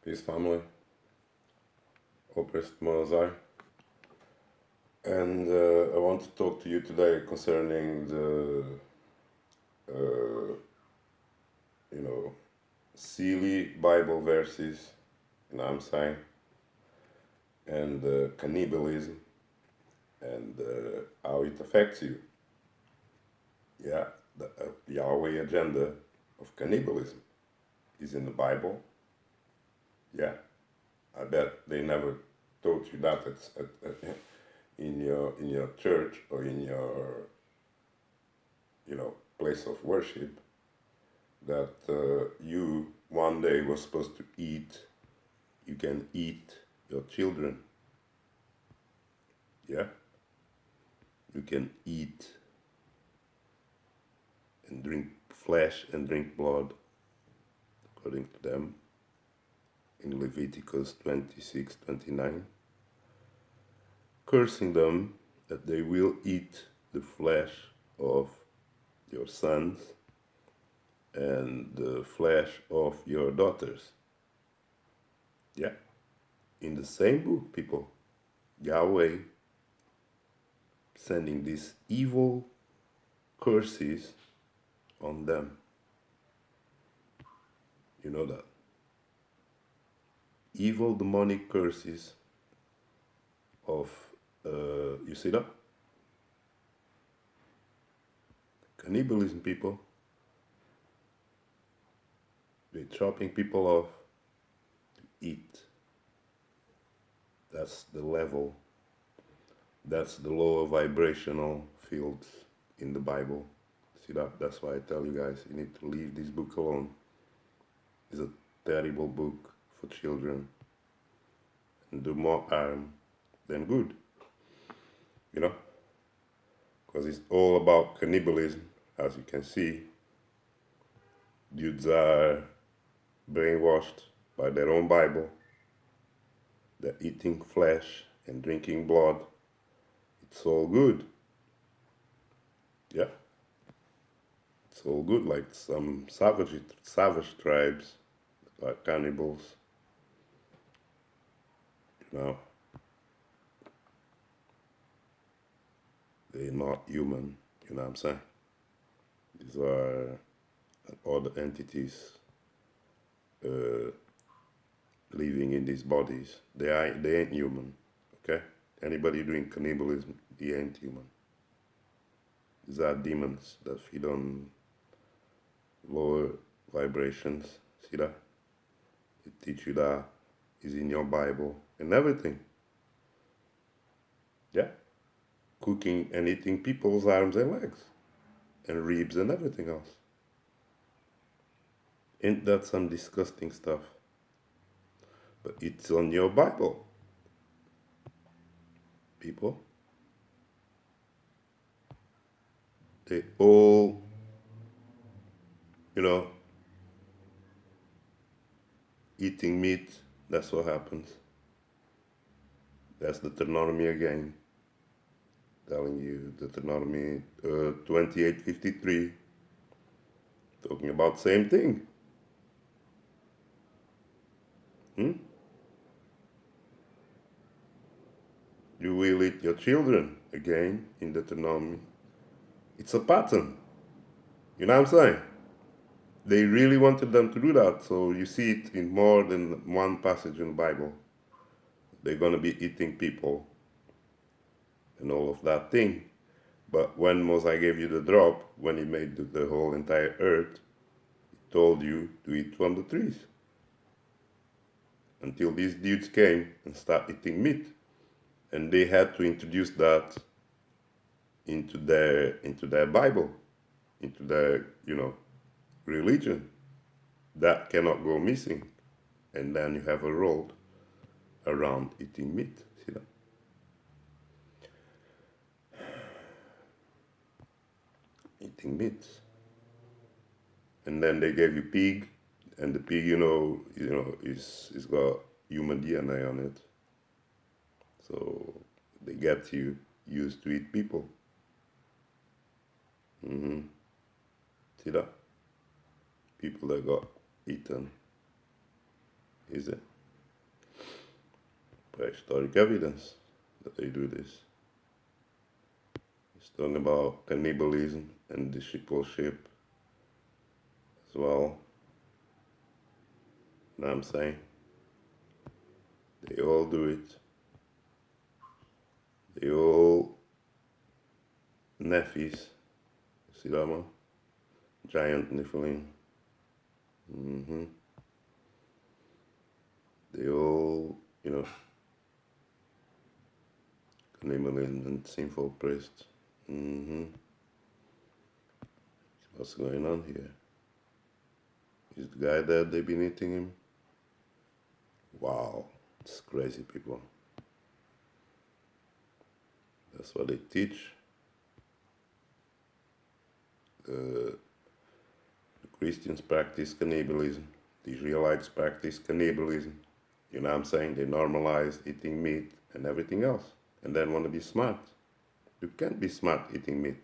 Peace family, oppressed Mozart. And I want to talk to you today concerning the, uh, you know, silly Bible verses, I'm saying, and cannibalism and how it affects you. Yeah, the Yahweh agenda of cannibalism is in the Bible. Yeah, I bet they never taught you that in your church or in your place of worship, that you one day was supposed to eat. You can eat your children. Yeah, you can eat and drink flesh and drink blood, according to them, in Leviticus 26:29, cursing them that they will eat the flesh of your sons and the flesh of your daughters. Yeah, in the same book, people, Yahweh sending these evil curses on them. You know that. Evil demonic curses of, you see that? Cannibalism, people. They're chopping people off to eat. That's the level. That's the lower vibrational fields in the Bible. See that? That's why I tell you guys, you need to leave this book alone. It's a terrible book for children and do more harm than good. You know? Because it's all about cannibalism. As you can see, dudes are brainwashed by their own Bible. They're eating flesh and drinking blood. It's all good. Yeah. It's all good, like some savage tribes, like cannibals. You know, they're not human. You know what I'm saying? These are other entities living in these bodies. They ain't human. Okay? Anybody doing cannibalism, he ain't human. These are demons that feed on lower vibrations. See that? They teach you that is in your Bible and everything. Yeah? Cooking and eating people's arms and legs and ribs and everything else. Ain't that some disgusting stuff? But it's on your Bible, people. They all, eating meat, that's what happens. That's Deuteronomy again. Telling you Deuteronomy 28:53, talking about same thing. You will eat your children again in Deuteronomy. It's a pattern. You know what I'm saying? They really wanted them to do that, so you see it in more than one passage in the Bible. They're going to be eating people and all of that thing. But when Moses gave you the drop, when he made the whole entire earth, he told you to eat from the trees. Until these dudes came and started eating meat. And they had to introduce that into their Bible, into their, religion. That cannot go missing. And then you have a world around eating meat. See that? Eating meat. And then they gave you pig, and the pig, is got human DNA on it. So they get you used to eat people. See that? People that got eaten. Is it? prehistoric evidence that they do this. It's talking about cannibalism and discipleship as well. You know what I'm saying? They all do it. They all Nephis. See that one? Giant Nifilim. They all, cannibalism and sinful priests. What's going on here? Is the guy dead? They've been eating him? Wow, it's crazy, people. That's what they teach. The Christians practice cannibalism. The Israelites practice cannibalism. You know what I'm saying? They normalize eating meat and everything else. And then want to be smart. You can't be smart eating meat.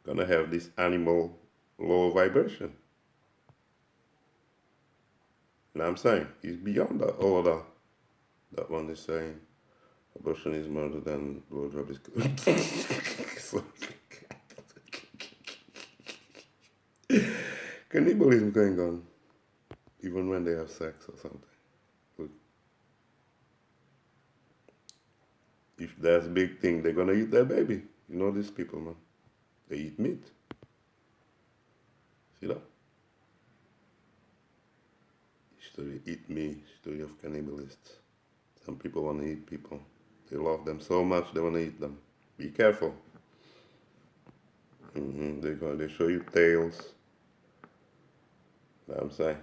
Gonna have this animal low vibration. You know what I'm saying? It's beyond that. All of that. That one is saying abortion is murder than blowjob is good. Cannibalism going on. Even when they have sex or something. Look. If that's a big thing, they're gonna eat their baby. You know these people, man. They eat meat. See that? History, eat me, story of cannibalists. Some people want to eat people. They love them so much, they want to eat them. Be careful. They show you tails. You know what I'm saying?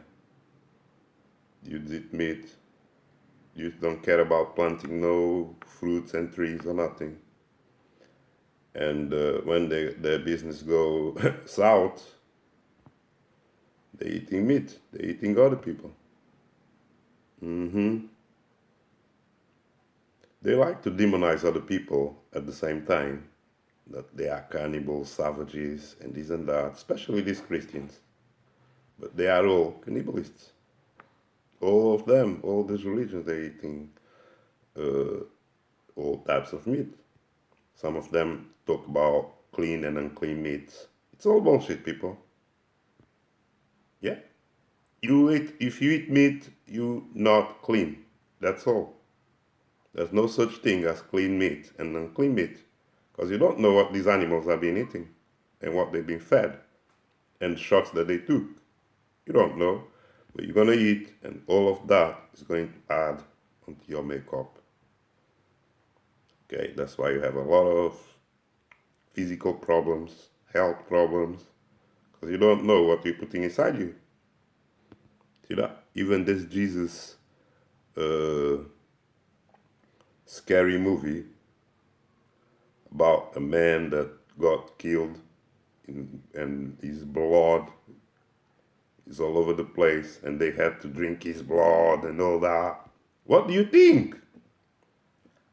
You eat meat. You don't care about planting no fruits and trees or nothing. And when their business go south, they're eating meat. They're eating other people. They like to demonize other people at the same time. That they are cannibals, savages, and this and that, especially these Christians. But they are all cannibalists. All of them, all these religions, they're eating all types of meat. Some of them talk about clean and unclean meats. It's all bullshit, people. Yeah. If you eat meat, you not clean. That's all. There's no such thing as clean meat and unclean meat. Because you don't know what these animals have been eating and what they've been fed and shots that they took. You don't know. But you're going to eat, and all of that is going to add onto your makeup. Okay, that's why you have a lot of physical problems, health problems, because you don't know what you're putting inside you. See that? Even this Jesus scary movie about a man that got killed and his blood is all over the place and they had to drink his blood and all that. What do you think?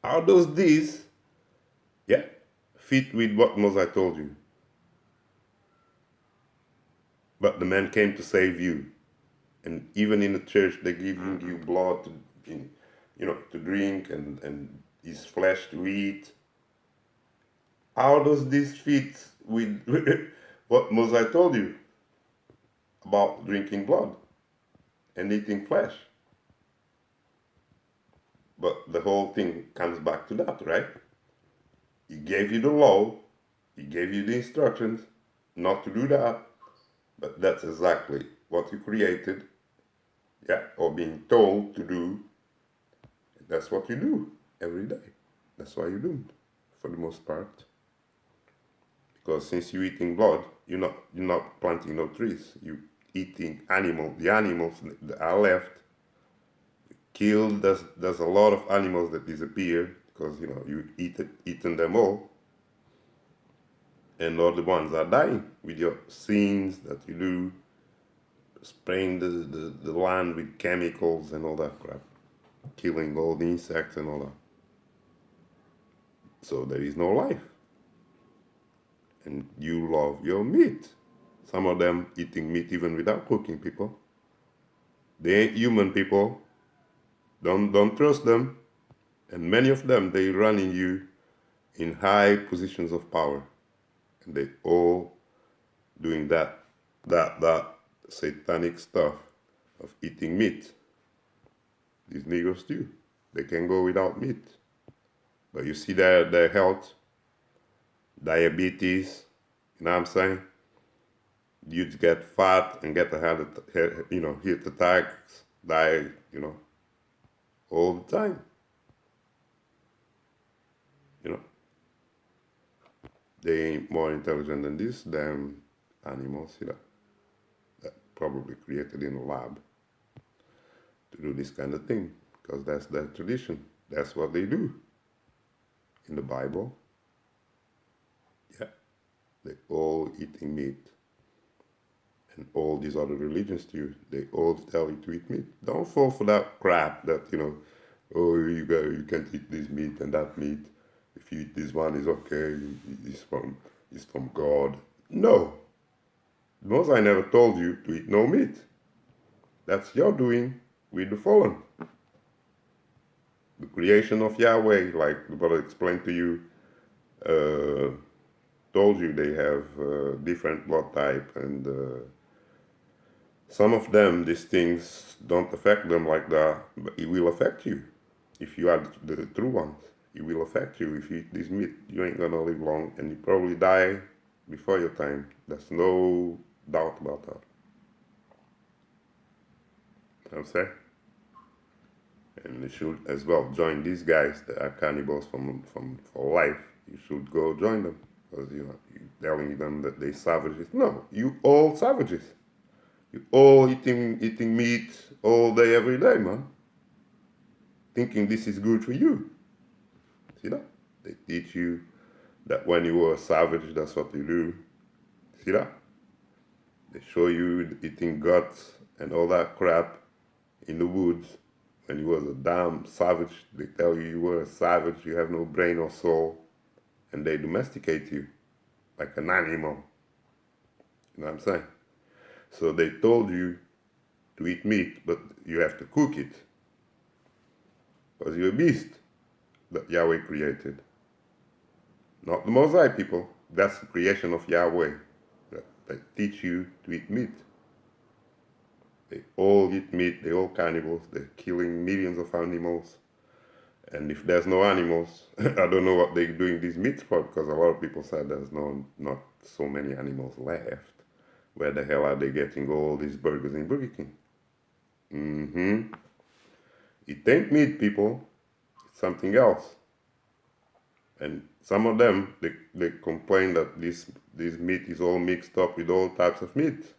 How does this, fit with what Moses told you? But the man came to save you. And even in the church, they're giving you blood to drink and his flesh to eat. How does this fit with what Moses told you about drinking blood and eating flesh? But the whole thing comes back to that, right? He gave you the law, he gave you the instructions not to do that, but that's exactly what you created, or being told to do. That's what you do every day. That's why you do it, for the most part. Because since you're eating blood, you're not planting no trees. You're eating the animals that are left. Killed, there's a lot of animals that disappear because you eaten them all. And all the ones are dying with your sins that you do, spraying the land with chemicals and all that crap, killing all the insects and all that. So there is no life. And you love your meat. Some of them eating meat even without cooking, people. They ain't human, people. Don't trust them. And many of them, they running you in high positions of power. And they all doing that satanic stuff of eating meat. These niggers too. They can go without meat. But you see their health, diabetes, you know what I'm saying? You get fat and get heart attacks, die, all the time. You know, they ain't more intelligent than these damn animals, that probably created in a lab to do this kind of thing, because that's their tradition. That's what they do. In the Bible, yeah, they all eating meat. And all these other religions too, they all tell you to eat meat. Don't fall for that crap that, oh, you can't eat this meat and that meat. If you eat this one, it's okay. It's from God. No. Most I never told you to eat no meat. That's your doing with the fallen. The creation of Yahweh, like what I explained to you, told you they have different blood type, and some of them, these things don't affect them like that, but it will affect you. If you are the true ones, it will affect you. If you eat this meat, you ain't gonna live long, and you probably die before your time. There's no doubt about that. You know what I'm saying? And you should as well join these guys that are cannibals for life. You should go join them, because you're telling them that they savages. No, you all savages. You all eating meat all day, every day, man. Thinking this is good for you. See that? They teach you that when you were a savage, that's what you do. See that? They show you eating guts and all that crap in the woods. When you was a damn savage, they tell you were a savage, you have no brain or soul, and they domesticate you like an animal. You know what I'm saying? So they told you to eat meat, but you have to cook it, because you're a beast that Yahweh created. Not the Mosai people. That's the creation of Yahweh. They teach you to eat meat. They all eat meat. They're all cannibals. They're killing millions of animals. And if there's no animals, I don't know what they're doing these meats for, because a lot of people said there's not so many animals left. Where the hell are they getting all these burgers in Burger King? It ain't meat, people. It's something else. And some of them, they complain that this meat is all mixed up with all types of meat,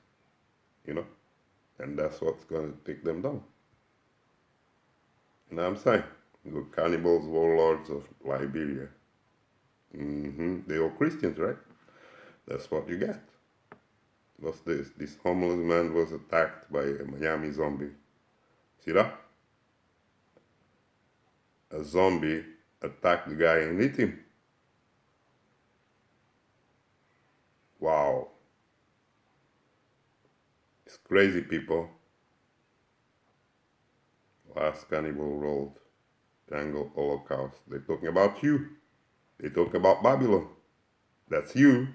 and that's what's going to take them down. You know what I'm saying? The cannibals, warlords of Liberia. They're all Christians, right? That's what you get. What's this? This homeless man was attacked by a Miami zombie. See that? A zombie attacked the guy and hit him. Wow. It's crazy, people. Last cannibal rolled. Jungle Holocaust. They're talking about you. They talk about Babylon. That's you.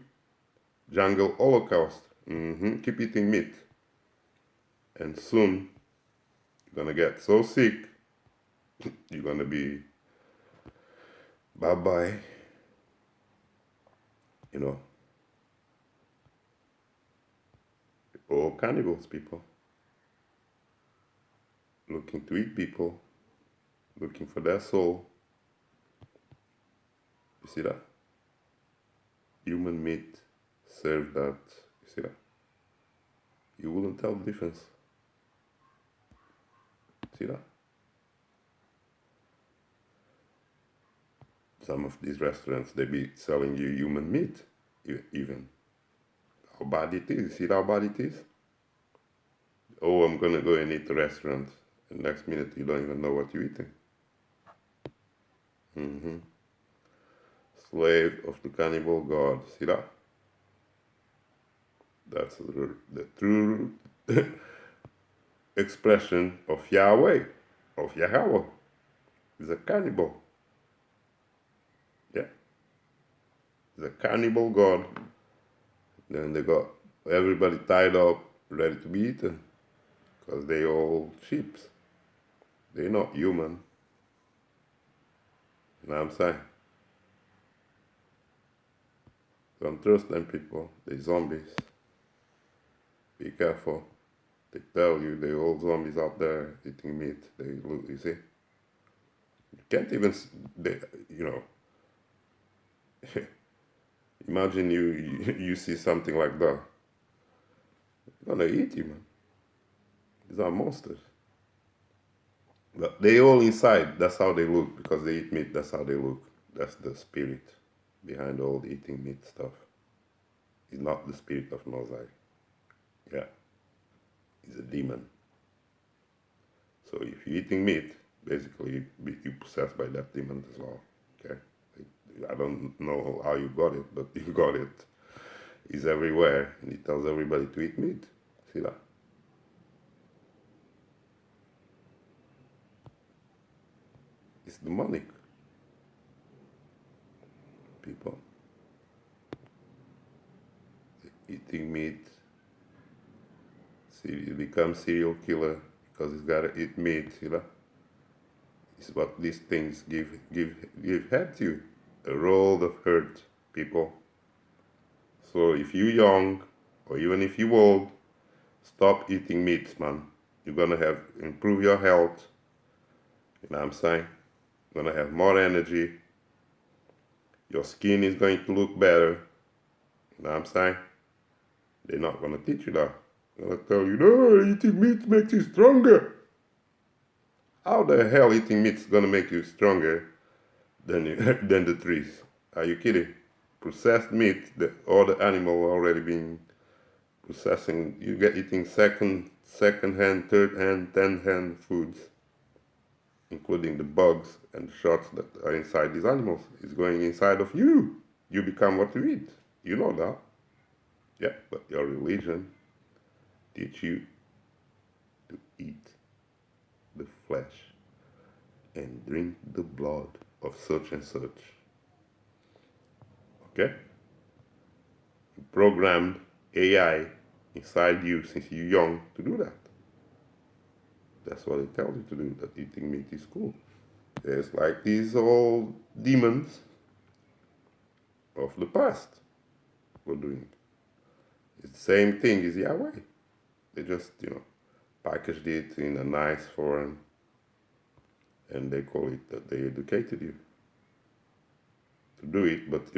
Jungle Holocaust. Keep eating meat. And soon, you're gonna get so sick, you're gonna be bye-bye. All cannibals, people. Looking to eat people. Looking for their soul. You see that? Human meat served that. You see that? You wouldn't tell the difference. See that? Some of these restaurants, they be selling you human meat, even. How bad it is. See how bad it is? Oh, I'm gonna go and eat a restaurant. And next minute, you don't even know what you're eating. Slave of the cannibal god. See that? That's the true expression of Yahweh. of Yhwh. He's a cannibal. Yeah, he's a cannibal god. Then they got everybody tied up, ready to be eaten, because they all sheep. They're not human. You know what I'm saying? Don't trust them people. They're zombies. Be careful. They tell you they're all zombies out there eating meat. They look, you see? You can't even, they, you know, imagine you see something like that. You're gonna eat you, man. These are monsters. But they all inside, that's how they look, because they eat meat, that's how they look. That's the spirit behind all the eating meat stuff. It's not the spirit of Mosai. Yeah. He's a demon. So if you're eating meat, basically you're possessed by that demon as well. Okay? I don't know how you got it, but you got it. He's everywhere, and he tells everybody to eat meat. See that? It's demonic. People eating meat. See, he becomes serial killer because he's gotta eat meat. You know, it's what these things give head to, a world of hurt, people. So if you're young, or even if you're old, stop eating meat, man. You're gonna have improve your health. You know what I'm saying? You're gonna have more energy. Your skin is going to look better. You know what I'm saying? They're not gonna teach you that. They're gonna tell you, no, eating meat makes you stronger. How the hell eating meat is gonna make you stronger than than the trees? Are you kidding? Processed meat, the other animal already being processing. You get eating second hand, third hand, 10th hand foods, including the bugs and the shots that are inside these animals. It's going inside of you. You become what you eat. You know that. Yeah, but your religion teach you to eat the flesh and drink the blood of such and such. Okay? You programmed AI inside you since you're young to do that. That's what they tell you to do, that eating meat is cool. There's like these old demons of the past were doing. It's the same thing as Yahweh. They just, packaged it in a nice form and they call it that they educated you to do it, but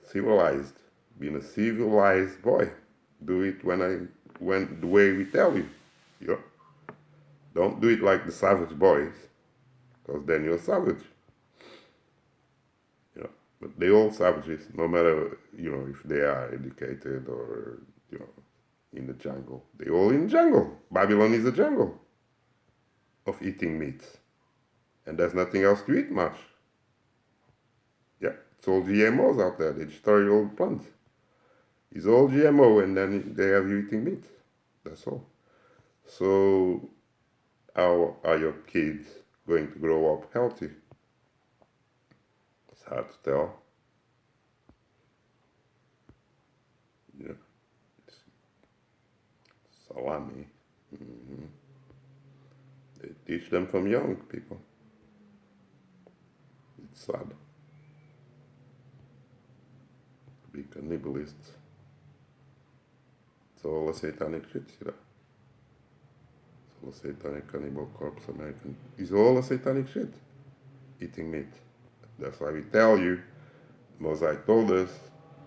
civilized, being a civilized boy. Do it when the way we tell you. Don't do it like the savage boys, because then you're savage. But they all savages, no matter if they are educated or in the jungle. They all in the jungle. Babylon is a jungle of eating meat, and there's nothing else to eat much. Yeah, it's all GMOs out there. They destroy all the plants. It's all GMO, and then they have you eating meat. That's all. So, how are your kids going to grow up healthy? It's hard to tell. Yeah. Salami. Mm-hmm. They teach them from young, people. It's sad. To be cannibalists. It's all a satanic shit, see that? It's all a satanic cannibal corpse American. It's all a satanic shit. Eating meat. That's why we tell you, Mosai told us,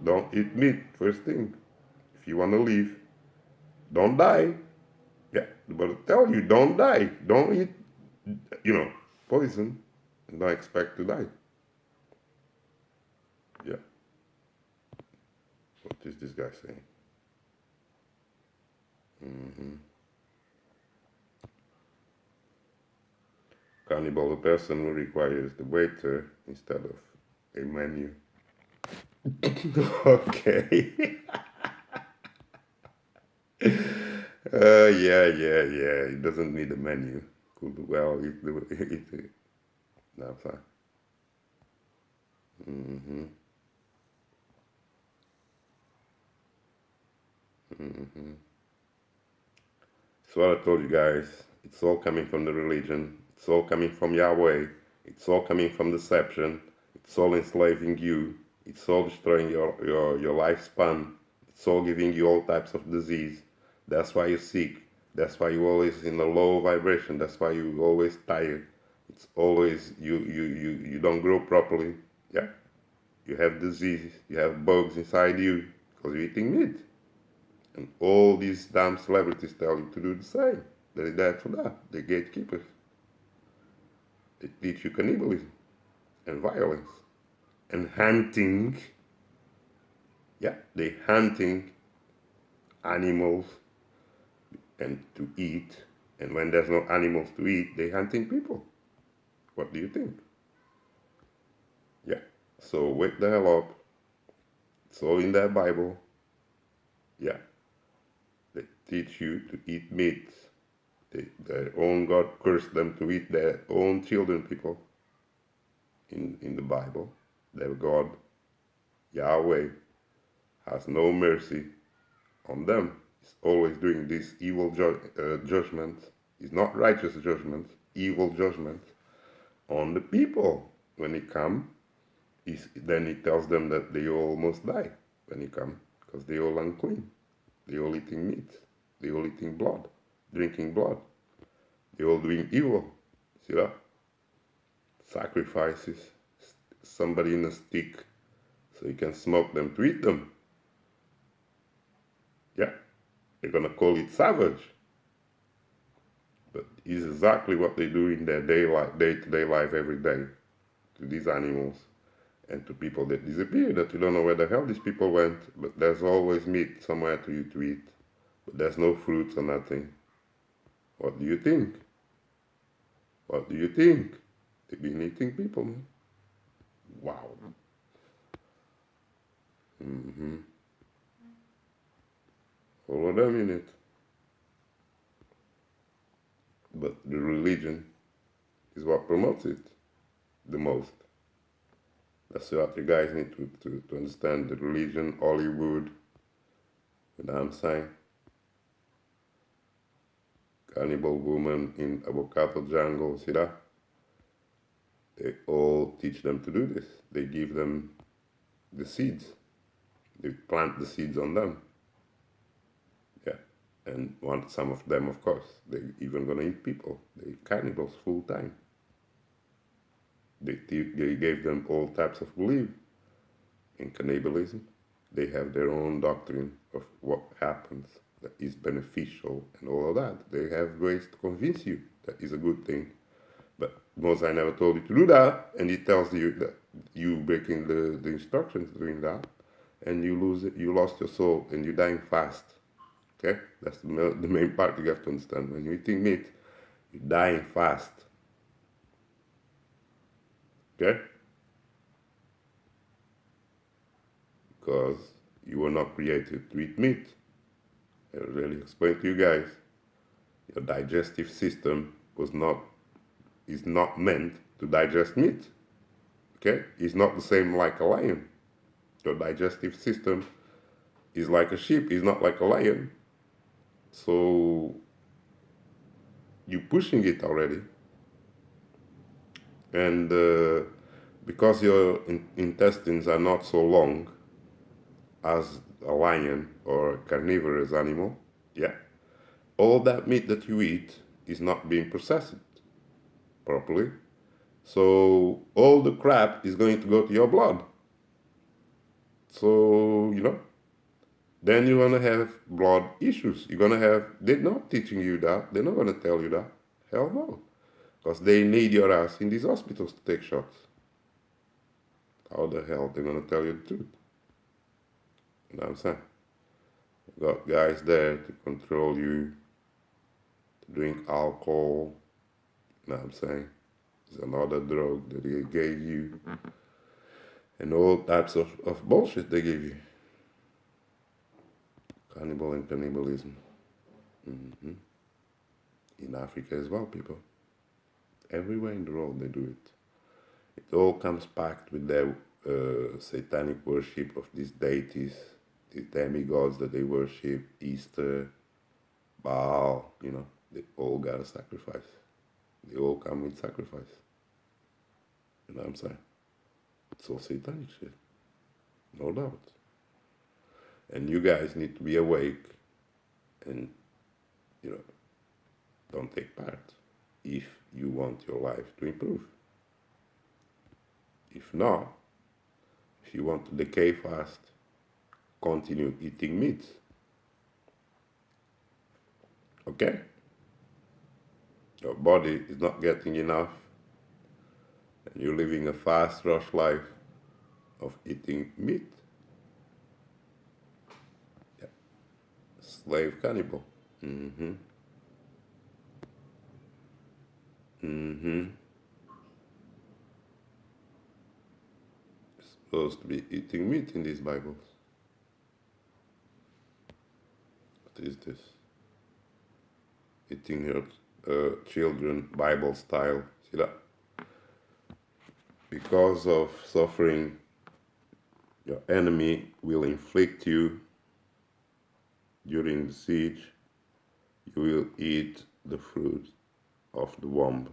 don't eat meat, first thing. If you want to live, don't die. Yeah, but tell you, don't die. Don't eat, poison and don't expect to die. Yeah. What is this guy saying? Mm-hmm. Cannibal, a person who requires the waiter instead of a menu. Okay. Yeah. He doesn't need a menu. could well eat it. No, fine. Mm-hmm. Mm-hmm. So what I told you guys, it's all coming from the religion. It's all coming from Yahweh. It's all coming from deception. It's all enslaving you. It's all destroying your lifespan. It's all giving you all types of disease. That's why you're sick. That's why you're always in a low vibration. That's why you're always tired. It's always you don't grow properly. Yeah. You have disease. You have bugs inside you because you're eating meat. And all these damn celebrities tell you to do the same. They're there for that. They're gatekeepers. They teach you cannibalism and violence and hunting. Yeah, they're hunting animals and to eat. And when there's no animals to eat, they're hunting people. What do you think? Yeah. So wake the hell up. It's all in their Bible. Yeah. They teach you to eat meat. Their own God cursed them to eat their own children, people. In the Bible, their God, Yahweh, has no mercy on them. He's always doing this evil judgment. It's not righteous judgment, evil judgment on the people. When he come, then he tells them that they all must die when he come, because they all unclean. They all eating meat. They all eating blood, drinking blood. They all doing evil. See that? Sacrifices. Somebody in a stick so you can smoke them to eat them. Yeah, they're gonna call it savage, but it's exactly what they do in their day-to-day life every day to these animals and to people that disappear, that you don't know where the hell these people went, but there's always meat somewhere to you to eat, but there's no fruits or nothing. What do you think? What do you think? They've been eating people, man. Wow. Mm-hmm. Follow them in it. But the religion is what promotes it the most. That's what you guys need to understand. The religion, Hollywood, you know what I'm saying? Cannibal woman in avocado jungle, see that? They all teach them to do this. They give them the seeds. They plant the seeds on them. Yeah. And some of them, of course, they even gonna eat people. They cannibals full time. They gave them all types of belief in cannibalism. They have their own doctrine of what happens that is beneficial and all of that. They have ways to convince you that is a good thing. But Mosai never told you to do that, and he tells you that you breaking the instructions doing that, and you lose it, you lost your soul, and you're dying fast. Okay, that's the main part you have to understand. When you're eating meat, you're dying fast. Okay, because you were not created to eat meat. I really explain to you guys. Your digestive system is not meant to digest meat. Okay, it's not the same like a lion. Your digestive system is like a sheep, it's not like a lion. So you're pushing it already. And because your intestines are not so long as a lion or a carnivorous animal, yeah, all that meat that you eat is not being processed properly. So all the crap is going to go to your blood. So, then you're going to have blood issues. You're going to have, they're not teaching you that. They're not going to tell you that. Hell no. Because they need your ass in these hospitals to take shots. How the hell they're going to tell you the truth? You know what I'm saying? You got guys there to control you, to drink alcohol. You know what I'm saying? It's another drug that they gave you. And all types of bullshit they give you. Cannibal and cannibalism. In Africa as well, people. Everywhere in the world they do it. It all comes packed with their satanic worship of these deities, these demigods that they worship, Easter, Baal, they all got a sacrifice. They all come with sacrifice. You know what I'm saying? It's all satanic shit, no doubt. And you guys need to be awake and, don't take part if you want your life to improve. If not, if you want to decay fast, continue eating meat. Okay? Your body is not getting enough, and you're living a fast rush life of eating meat. Yeah. Slave cannibal. Mm-hmm. Mm-hmm. Supposed to be eating meat in these Bibles. What is this? Eating your children Bible style. See that? Because of suffering, your enemy will inflict you during the siege. You will eat the fruit of the womb,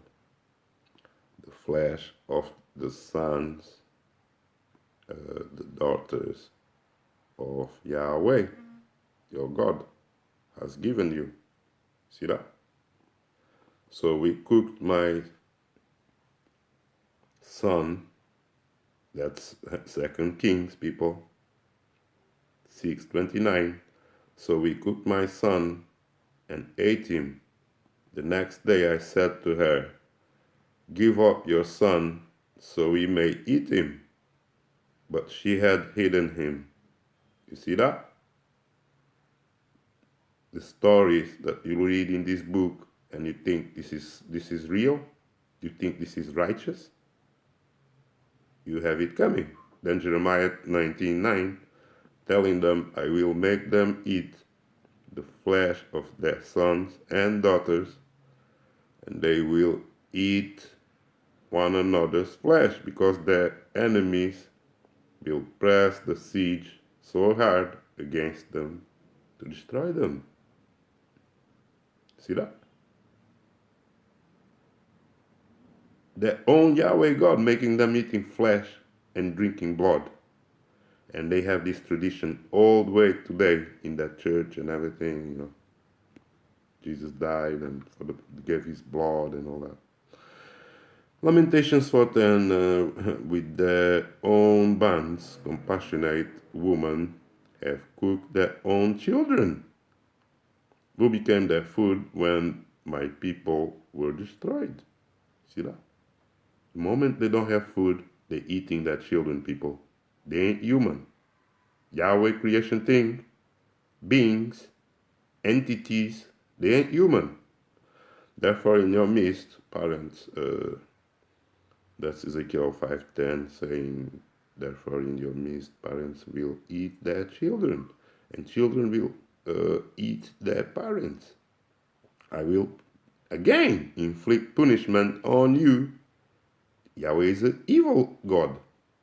the flesh of the sons, the daughters of Yahweh, your God, has given you. See that? So we cooked my son, that's 2 Kings, people, 6:29. So we cooked my son and ate him. The next day I said to her, "Give up your son so we may eat him." But she had hidden him. You see that? The stories that you read in this book and you think this is real, you think this is righteous, you have it coming. Then Jeremiah 19:9, telling them, "I will make them eat the flesh of their sons and daughters, and they will eat one another's flesh, because their enemies will press the siege so hard against them to destroy them." See that? Their own Yahweh God making them eating flesh and drinking blood. And they have this tradition all the way today in that church and everything, Jesus died and gave his blood and all that. Lamentations 4:10, with their own bands, compassionate women have cooked their own children, who became their food when my people were destroyed. See that? The moment they don't have food, they're eating their children, people. They ain't human. Yahweh creation thing, beings, entities, they ain't human. Therefore, in your midst, parents, that's Ezekiel 5:10 saying, therefore in your midst, parents will eat their children, and children will eat their parents. I will again inflict punishment on you. Yahweh is an evil God.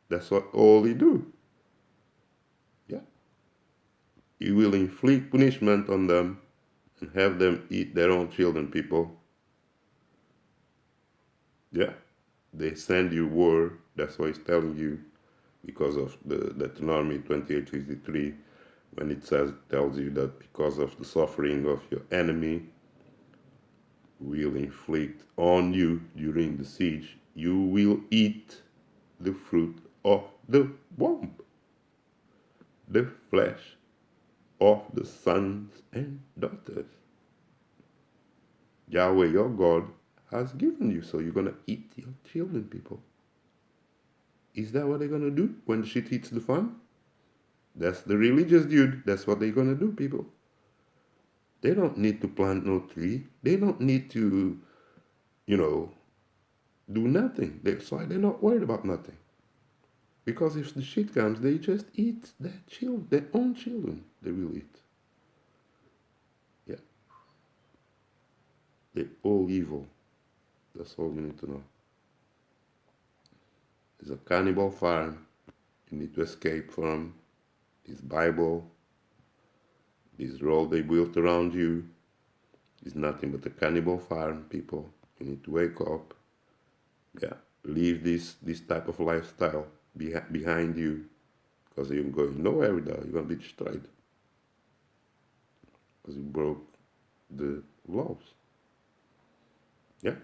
That's what all he do. Yeah. He will inflict punishment on them and have them eat their own children, people. Yeah. They send you war. That's why he's telling you, because of the Deuteronomy 28:53, when it tells you that because of the suffering of your enemy will inflict on you during the siege, you will eat the fruit of the womb, the flesh of the sons and daughters Yahweh your God has given you. So you're going to eat your children, people. Is that what they're going to do when the shit hits the fan? That's the religious dude. That's what they're going to do, people. They don't need to plant no tree. They don't need to, do nothing. That's why they're not worried about nothing. Because if the shit comes, they just eat their own children. They will eat. Yeah. They're all evil. That's all you need to know. There's a cannibal farm you need to escape from. This Bible, this world they built around you is nothing but a cannibal farm, people. You need to wake up. Yeah, leave this type of lifestyle behind you, because you're going nowhere with that. You're going to be destroyed because you broke the laws. Yeah.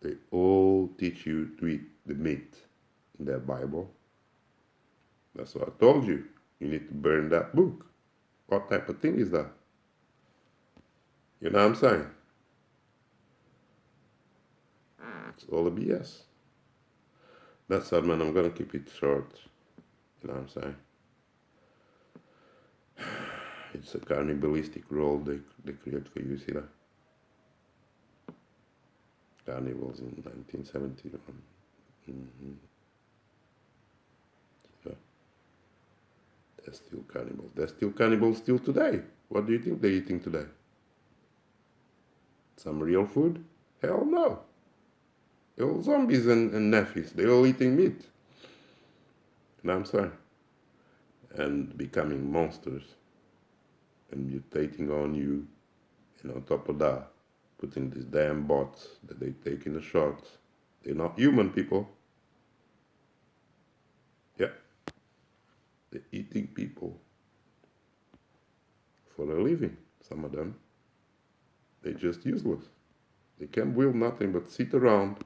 They all teach you to eat the meat in that Bible. That's what I told you. You need to burn that book. What type of thing is that? You know what I'm saying? It's all a BS. That's it, man. I'm gonna keep it short. You know what I'm saying? It's a cannibalistic role they create for you, see that? Cannibals in 1971. Mm-hmm. Yeah. They're still cannibals. They're still cannibals still today. What do you think they're eating today? Some real food? Hell no. They're all zombies and nephews. They're all eating meat. You know what I'm saying? And becoming monsters and mutating on you. And on top of that, putting these damn bots that they take in the shots. They're not human, people. Yeah. They're eating people for a living, some of them. They're just useless. They can will nothing but sit around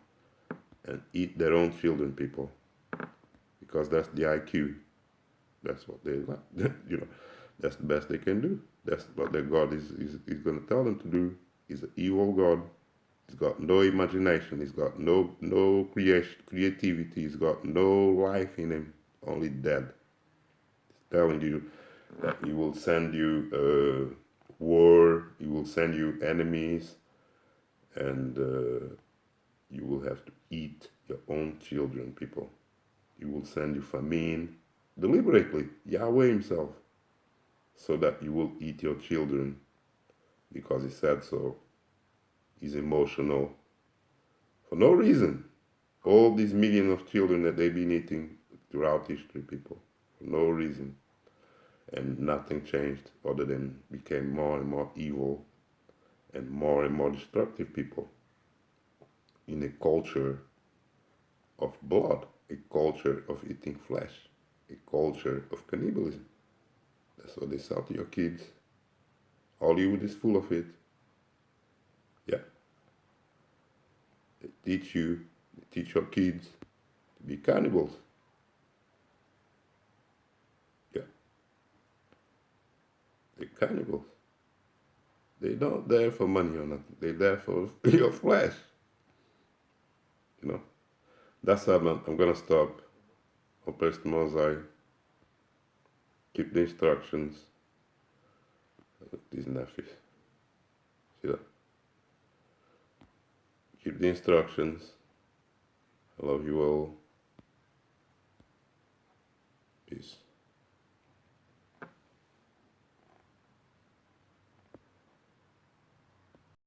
and eat their own children, people. Because that's the IQ. That's what they like. You know, that's the best they can do. That's what their God is going to tell them to do. He's an evil God. He's got no imagination. He's got no creativity. He's got no life in him. Only dead. He's telling you that he will send you war. He will send you enemies, and you will have to eat your own children, people. He will send you famine deliberately, Yahweh himself, so that you will eat your children because he said so. He's emotional for no reason. All these millions of children that they've been eating throughout history, people, for no reason. And nothing changed other than became more and more evil and more destructive, people, in a culture of blood, a culture of eating flesh, a culture of cannibalism. That's what they sell to your kids. Hollywood is full of it. Yeah. They teach your kids to be cannibals. Yeah. They're cannibals. They're not there for money or nothing. They're there for your flesh. You know? That's how, man. I'm gonna stop. I'll press the mosaic. Keep the instructions. These nephews. See that? Keep the instructions. I love you all. Peace.